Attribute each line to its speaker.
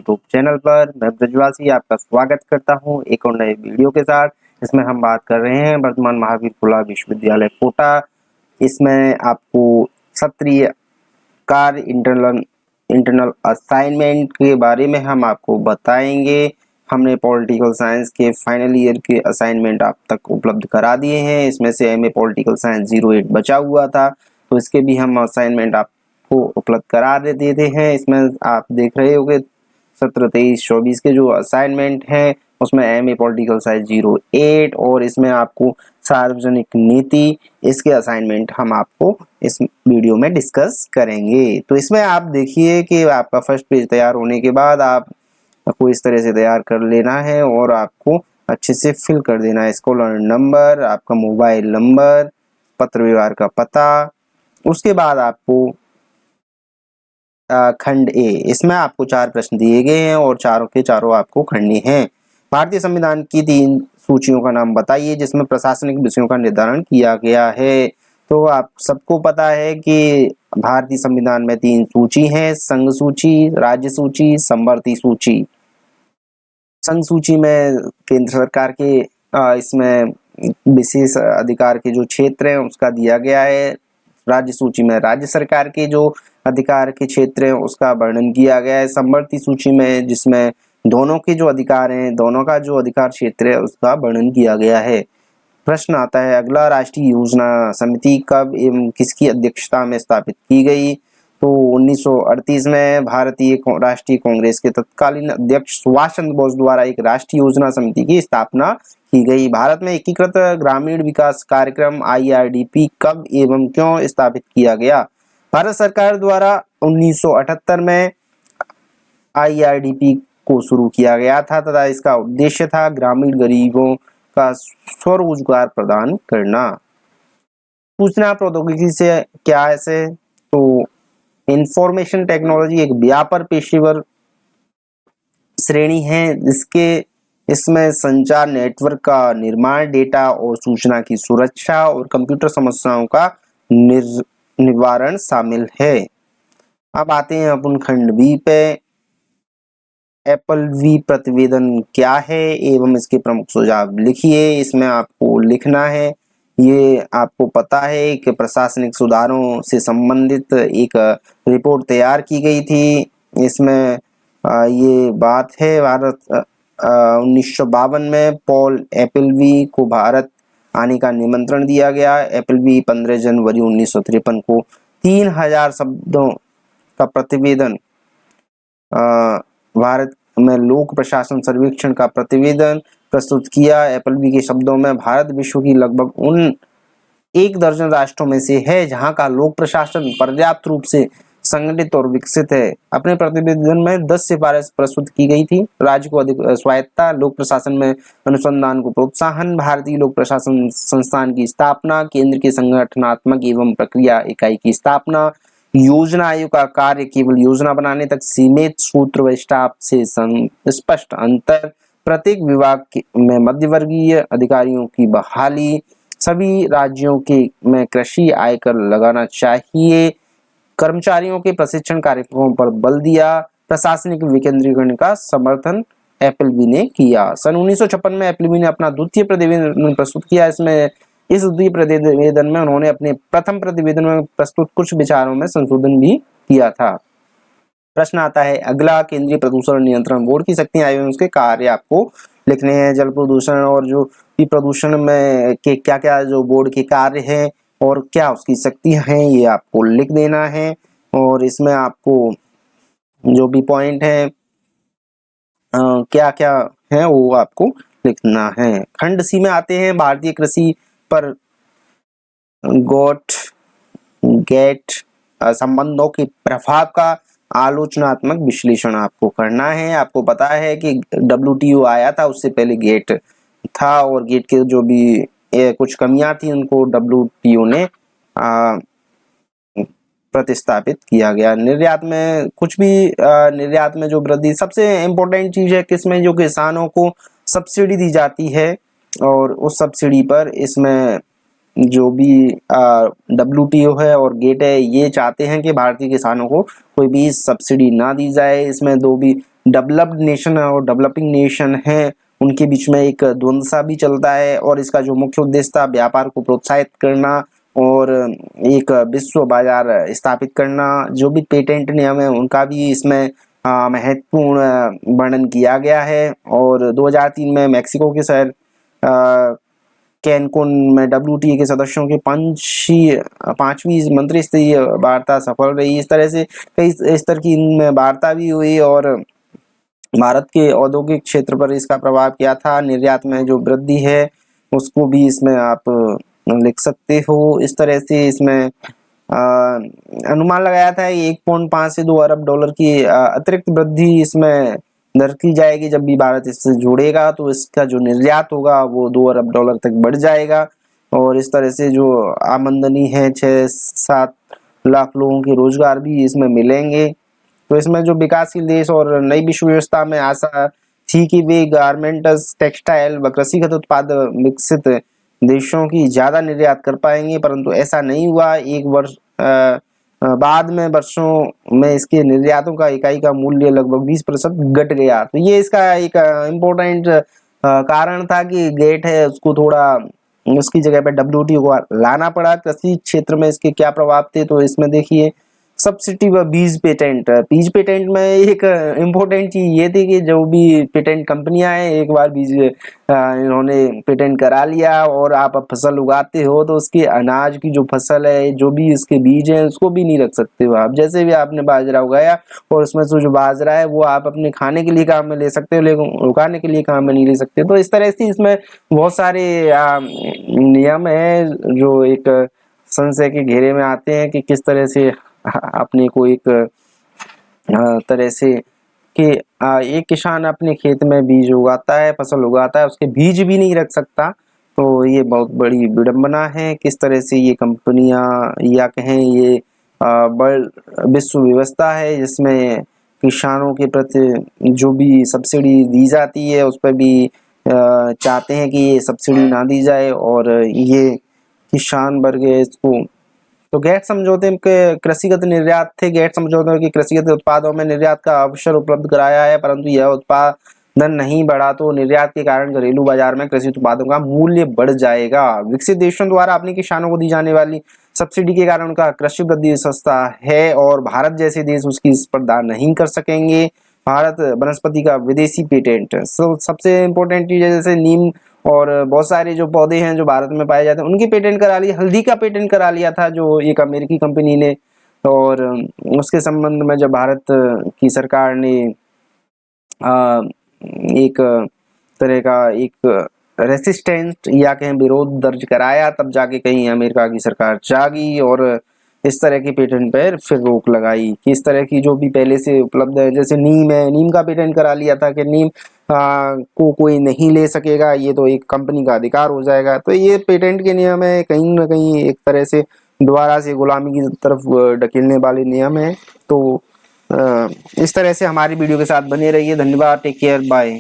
Speaker 1: YouTube channel पर। मैं ब्रजवासी आपका स्वागत करता हूं एक और नए वीडियो के साथ। इसमें हम बात कर रहे हैं वर्तमान महावीर फुला विश्वविद्यालय कोटा। इसमें आपको सत्रीय कार्य इंटरनल असाइनमेंट के बारे में हम आपको बताएंगे। हमने पॉलिटिकल साइंस के फाइनल ईयर के असाइनमेंट आप तक उपलब्ध करा दिए हैं। इसमें से एमए पॉलिटिकल साइंस 08 बचा हुआ था, तो इसके भी हम असाइनमेंट आपको उपलब्ध करा देते हैं। इसमें आप देख रहे होंगे 17, 23, 24 के जो असाइनमेंट हैं उसमें एमए पॉलिटिकल साइंस 08 और इसमें आपको सार्वजनिक नीति, इसके असाइनमेंट हम आपको इस वीडियो में डिस्कस करेंगे। तो इसमें आप देखिए कि आपका फर्स्ट पेज तैयार होने के बाद आपको इस तरह से तैयार कर लेना है और आपको अच्छे से फिल कर देना है। स्कॉलर नंबर, आपका मोबाइल नंबर, पत्र व्यवहार का पता। उसके बाद आपको खंड ए, इसमें आपको 4 प्रश्न दिए गए हैं और चारों के चारों आपको खंडनी हैं। भारतीय संविधान की 3 सूचियों का नाम बताइए जिसमें प्रशासनिक विषयों का निर्धारण किया गया है। तो आप सबको पता है कि भारतीय संविधान में 3 सूची हैं, संघ सूची, राज्य सूची, समवर्ती सूची। संघ सूची में केंद्र सरकार के इसमें विशेष अधिकार के जो क्षेत्र हैं उसका दिया गया है। राज्य सूची में राज्य सरकार के जो अधिकार के क्षेत्र हैं उसका वर्णन किया गया है। समवर्ती सूची में जिसमें दोनों के जो अधिकार हैं, दोनों का जो अधिकार क्षेत्र है उसका वर्णन किया गया है। प्रश्न आता है अगला, राष्ट्रीय योजना समिति कब एवं किसकी अध्यक्षता में स्थापित की गई? तो 1938 में भारतीय राष्ट्रीय कांग्रेस के तत्कालीन अध्यक्ष सुभाष चंद्र बोस द्वारा एक राष्ट्रीय योजना समिति की स्थापना की गई। भारत में एकीकृत ग्रामीण विकास कार्यक्रम IRDP कब एवं क्यों स्थापित किया गया? भारत सरकार द्वारा 1978 में IRDP को शुरू किया गया था तथा इसका उद्देश्य था ग्रामीण गरीबों का स्वरोजगार प्रदान करना। सूचना प्रौद्योगिकी से क्या है? तो इंफॉर्मेशन टेक्नोलॉजी एक व्यापक पेशेवर श्रेणी है इसमें संचार नेटवर्क का निर्माण, डेटा और सूचना की सुरक्षा और कंप्यूटर समस्याओं का निवारण शामिल है। अब आते हैं अपन खंड बी पे। एपल-वी प्रतिवेदन क्या है एवं इसके प्रमुख सुझाव लिखिए। इसमें आपको लिखना है, ये आपको पता है कि प्रशासनिक सुधारों से संबंधित एक रिपोर्ट तैयार की गई थी। इसमें ये बात है भारत 1952 में पॉल एपलवी को भारत आने का निमंत्रण दिया गया। एपलवी 15 जनवरी 1953 को 3000 शब्दों का प्रतिवेदन, भारत में लोक प्रशासन सर्वेक्षण का प्रतिवेदन प्रस्तुत किया। एपलवी के शब्दों में भारत विश्व की लगभग उन 1 दर्जन राष्ट्रों में से है जहां का लोक प्रशासन पर्याप्त रूप से संगठित और विकसित है। अपने प्रतिवेदन में 10 सिफारिश प्रस्तुत की गई थी। राज्य को अधिक स्वायत्तता, लोक प्रशासन में अनुसंधान को प्रोत्साहन, भारतीय लोक प्रशासन संस्थान की स्थापना, केंद्र के संगठनात्मक एवं प्रक्रिया इकाई की स्थापना, योजना आयोग का कार्य केवल योजना बनाने तक सीमित, सूत्र व स्टाफ से स्पष्ट अंतर, प्रत्येक विभाग में मध्यवर्गीय अधिकारियों की बहाली, सभी राज्यों के में कृषि आयकर लगाना चाहिए, कर्मचारियों के प्रशिक्षण कार्यक्रमों पर बल दिया, प्रशासनिक विकेंद्रीकरण का समर्थन एपलवी ने किया। सन 1956 में एपलवी ने अपना द्वितीय प्रतिवेदन प्रस्तुत किया। इस द्वितीय प्रतिवेदन में उन्होंने अपने प्रथम प्रतिवेदन में प्रस्तुत कुछ विचारों में संशोधन भी किया था। प्रश्न आता है अगला, केंद्रीय प्रदूषण नियंत्रण बोर्ड की शक्तियां एवं उसके कार्य आपको लिखने हैं। जल प्रदूषण और जो भी प्रदूषण में के क्या क्या जो बोर्ड के कार्य हैं और क्या उसकी शक्तियां हैं ये आपको लिख देना है। और इसमें आपको जो भी पॉइंट है क्या क्या है वो आपको लिखना है। खंड सी में आते हैं, भारतीय कृषि पर गेट संबंधों के प्रभाव का आलोचनात्मक विश्लेषण आपको करना है। आपको पता है कि WTO आया था, उससे पहले गेट था और गेट के जो भी कुछ कमियां थी उनको WTO ने प्रतिस्थापित किया गया। निर्यात में कुछ भी निर्यात में जो वृद्धि, सबसे इम्पोर्टेंट चीज है किसमें, जो किसानों को सब्सिडी दी जाती है और उस सब्सिडी पर इसमें जो भी WTO है और गेट है ये चाहते हैं कि भारतीय किसानों को कोई भी सब्सिडी ना दी जाए। इसमें 2 भी डेवलप्ड नेशन और डेवलपिंग नेशन है उनके बीच में एक द्वंद्व सा भी चलता है। और इसका जो मुख्य उद्देश्य था व्यापार को प्रोत्साहित करना और एक विश्व बाजार स्थापित करना। जो भी पेटेंट नियम है उनका भी इसमें महत्वपूर्ण वर्णन किया गया है। और 2003 में मेक्सिको के शहर कैनकुन में WTO के सदस्यों की पांचवी मंत्री स्तरीय वार्ता सफल रही। इस तरह से कई स्तर की इनमें वार्ता भी हुई और भारत के औद्योगिक क्षेत्र पर इसका प्रभाव क्या था, निर्यात में जो वृद्धि है उसको भी इसमें आप लिख सकते हो। इस तरह से इसमें अनुमान लगाया था 1.5 से 2 अरब डॉलर की अतिरिक्त वृद्धि इसमें दर्ज की जाएगी। जब भी भारत इससे जुड़ेगा तो इसका जो निर्यात होगा वो 2 अरब डॉलर तक बढ़ जाएगा। और इस तरह से जो आमदनी है 6-7 लाख लोगों के रोजगार भी इसमें मिलेंगे। तो इसमें जो विकासशील देश और नई विश्व व्यवस्था में आशा थी कि वे गारमेंट्स, टेक्सटाइल व कृषिगत उत्पाद विकसित देशों की ज्यादा निर्यात कर पाएंगे, परंतु ऐसा नहीं हुआ। एक वर्ष बाद में वर्षों में इसके निर्यातों का इकाई का मूल्य लगभग 20% घट गया। तो ये इसका एक इम्पोर्टेंट कारण था कि गेट है उसको थोड़ा उसकी जगह पे WTO को लाना पड़ा। कृषि क्षेत्र में इसके क्या प्रभाव थे, तो इसमें देखिए सब्सिडी व बीज पेटेंट। बीज पेटेंट में एक इम्पोर्टेंट चीज ये थी कि जो भी पेटेंट कंपनियां हैं एक बार बीज इन्होंने पेटेंट करा लिया और आप अब फसल उगाते हो तो उसके अनाज की जो फसल है जो भी इसके बीज हैं उसको भी नहीं रख सकते हो आप। जैसे भी आपने बाजरा उगाया और उसमें से जो बाजरा है वो आप अपने खाने के लिए काम में ले सकते हो लेकिन उगाने के लिए काम में नहीं ले सकते। तो इस तरह से इसमें बहुत सारे नियम है जो एक संशय के घेरे में आते हैं कि किस तरह से अपने को एक तरह से कि एक किसान अपने खेत में बीज उगाता है, फसल उगाता है, उसके बीज भी नहीं रख सकता। तो ये बहुत बड़ी विडंबना है। किस तरह से ये कंपनियां या कहें ये बड़ विश्व व्यवस्था है जिसमें किसानों के प्रति जो भी सब्सिडी दी जाती है उस पर भी चाहते हैं कि ये सब्सिडी ना दी जाए और ये किसान वर्ग है इसको। तो गेट समझौते के कृषिगत निर्यात थे। गेट समझौते की कृषिगत उत्पादों में निर्यात का अवसर उपलब्ध कराया है, परंतु यह उत्पादन नहीं बढ़ा तो निर्यात के कारण घरेलू बाजार में कृषि उत्पादों का मूल्य बढ़ जाएगा। विकसित देशों द्वारा अपने किसानों को दी जाने वाली सब्सिडी के कारण उनका कृषि वृद्धि सस्ता है और भारत जैसे देश उसकी स्पर्धा नहीं कर सकेंगे। भारत वनस्पति का विदेशी पेटेंट सबसे इम्पोर्टेंट चीज है, जैसे नीम और बहुत सारे जो पौधे हैं जो भारत में पाए जाते हैं उनकी पेटेंट करा ली। हल्दी का पेटेंट करा लिया था जो एक अमेरिकी कंपनी ने। और उसके संबंध में जब भारत की सरकार ने एक तरह का एक रेसिस्टेंट या कहें विरोध दर्ज कराया तब जाके कहीं अमेरिका की सरकार जागी और इस तरह के पेटेंट पर फिर रोक लगाई कि इस तरह की जो भी पहले से उपलब्ध है, जैसे नीम है, नीम का पेटेंट करा लिया था कि नीम को कोई नहीं ले सकेगा, ये तो एक कंपनी का अधिकार हो जाएगा। तो ये पेटेंट के नियम है कहीं ना कहीं एक तरह से दोबारा से गुलामी की तरफ ढकेलने वाले नियम है। तो इस तरह से हमारी वीडियो के साथ बने रहिए। धन्यवाद, टेक केयर, बाय।